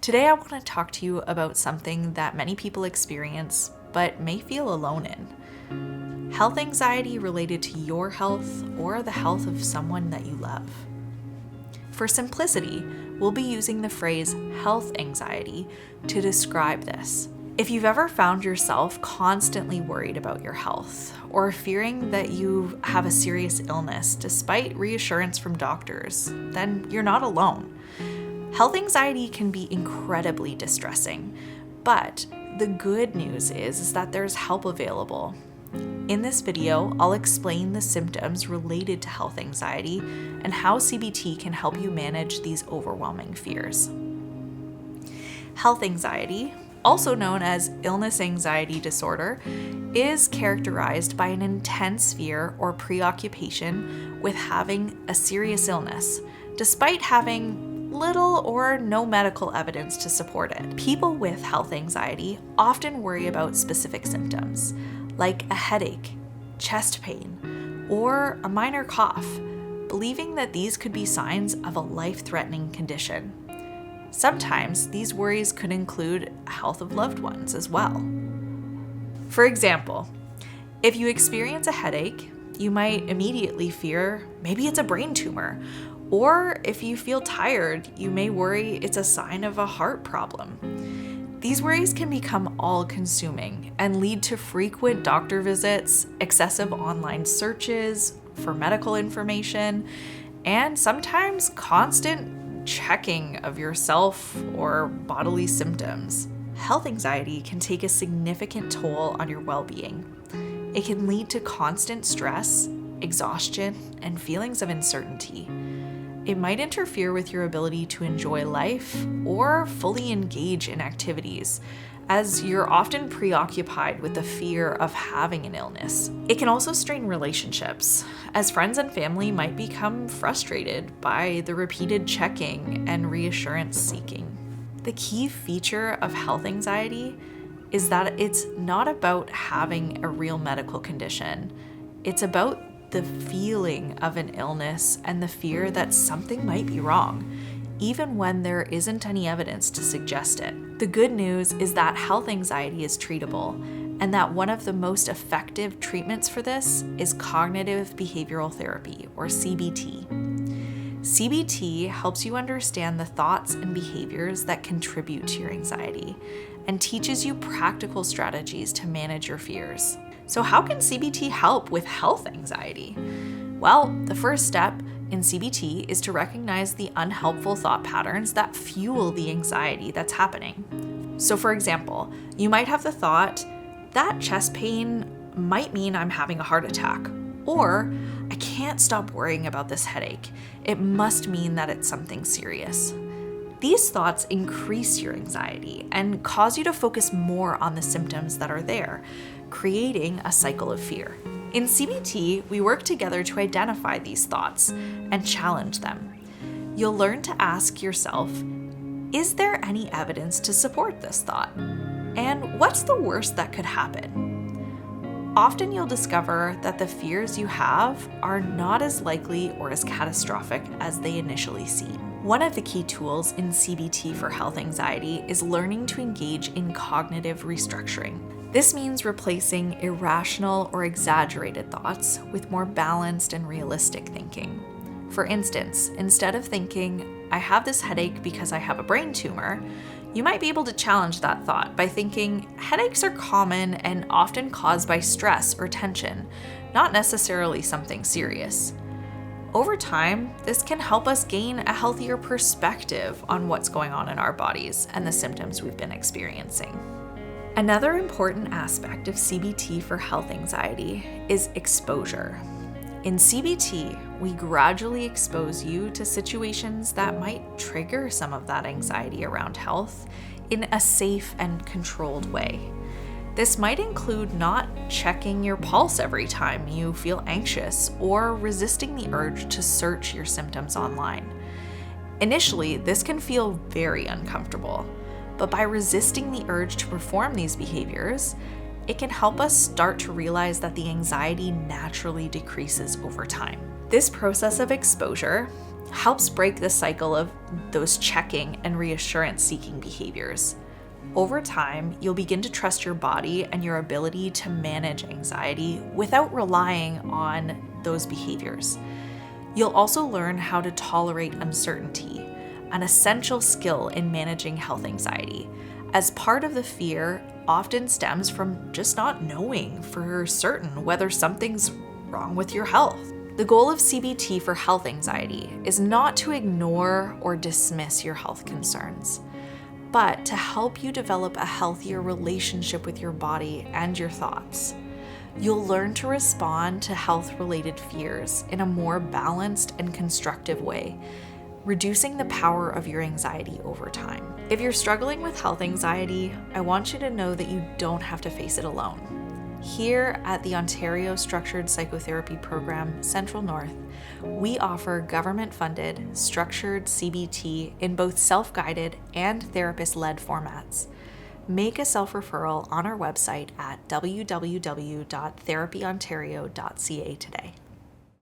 Today I want to talk to you about something that many people experience but may feel alone in. Health anxiety related to your health or the health of someone that you love. For simplicity, we'll be using the phrase health anxiety to describe this. If you've ever found yourself constantly worried about your health or fearing that you have a serious illness despite reassurance from doctors, then you're not alone. Health anxiety can be incredibly distressing, but the good news is that there's help available. In this video, I'll explain the symptoms related to health anxiety and how CBT can help you manage these overwhelming fears. Health anxiety, also known as illness anxiety disorder, is characterized by an intense fear or preoccupation with having a serious illness, despite having little or no medical evidence to support it. People with health anxiety often worry about specific symptoms, like a headache, chest pain, or a minor cough, believing that these could be signs of a life-threatening condition. Sometimes these worries could include health of loved ones as well. For example, if you experience a headache, you might immediately fear maybe it's a brain tumor, or if you feel tired, you may worry it's a sign of a heart problem. These worries can become all-consuming and lead to frequent doctor visits, excessive online searches for medical information, and sometimes constant checking of yourself or bodily symptoms. Health anxiety can take a significant toll on your well-being. It can lead to constant stress, exhaustion, and feelings of uncertainty. It might interfere with your ability to enjoy life or fully engage in activities, as you're often preoccupied with the fear of having an illness. It can also strain relationships, as friends and family might become frustrated by the repeated checking and reassurance-seeking. The key feature of health anxiety is that it's not about having a real medical condition. It's about the feeling of an illness and the fear that something might be wrong, even when there isn't any evidence to suggest it. The good news is that health anxiety is treatable, and that one of the most effective treatments for this is Cognitive Behavioural Therapy, or CBT. CBT helps you understand the thoughts and behaviors that contribute to your anxiety and teaches you practical strategies to manage your fears. So how can CBT help with health anxiety? Well, the first step in CBT is to recognize the unhelpful thought patterns that fuel the anxiety that's happening. So for example, you might have the thought, that chest pain might mean I'm having a heart attack, or I can't stop worrying about this headache. It must mean that it's something serious. These thoughts increase your anxiety and cause you to focus more on the symptoms that are there, creating a cycle of fear. In CBT, we work together to identify these thoughts and challenge them. You'll learn to ask yourself, is there any evidence to support this thought? And what's the worst that could happen? Often you'll discover that the fears you have are not as likely or as catastrophic as they initially seem. One of the key tools in CBT for health anxiety is learning to engage in cognitive restructuring. This means replacing irrational or exaggerated thoughts with more balanced and realistic thinking. For instance, instead of thinking, I have this headache because I have a brain tumor, you might be able to challenge that thought by thinking, headaches are common and often caused by stress or tension, not necessarily something serious. Over time, this can help us gain a healthier perspective on what's going on in our bodies and the symptoms we've been experiencing. Another important aspect of CBT for health anxiety is exposure. In CBT, we gradually expose you to situations that might trigger some of that anxiety around health in a safe and controlled way. This might include not checking your pulse every time you feel anxious or resisting the urge to search your symptoms online. Initially, this can feel very uncomfortable, but by resisting the urge to perform these behaviors, it can help us start to realize that the anxiety naturally decreases over time. This process of exposure helps break the cycle of those checking and reassurance-seeking behaviors. Over time, you'll begin to trust your body and your ability to manage anxiety without relying on those behaviors. You'll also learn how to tolerate uncertainty, an essential skill in managing health anxiety, as part of the fear often stems from just not knowing for certain whether something's wrong with your health. The goal of CBT for health anxiety is not to ignore or dismiss your health concerns, but to help you develop a healthier relationship with your body and your thoughts. You'll learn to respond to health-related fears in a more balanced and constructive way, reducing the power of your anxiety over time. If you're struggling with health anxiety, I want you to know that you don't have to face it alone. Here at the Ontario Structured Psychotherapy Program, Central North, we offer government-funded, structured CBT in both self-guided and therapist-led formats. Make a self-referral on our website at www.therapyontario.ca today.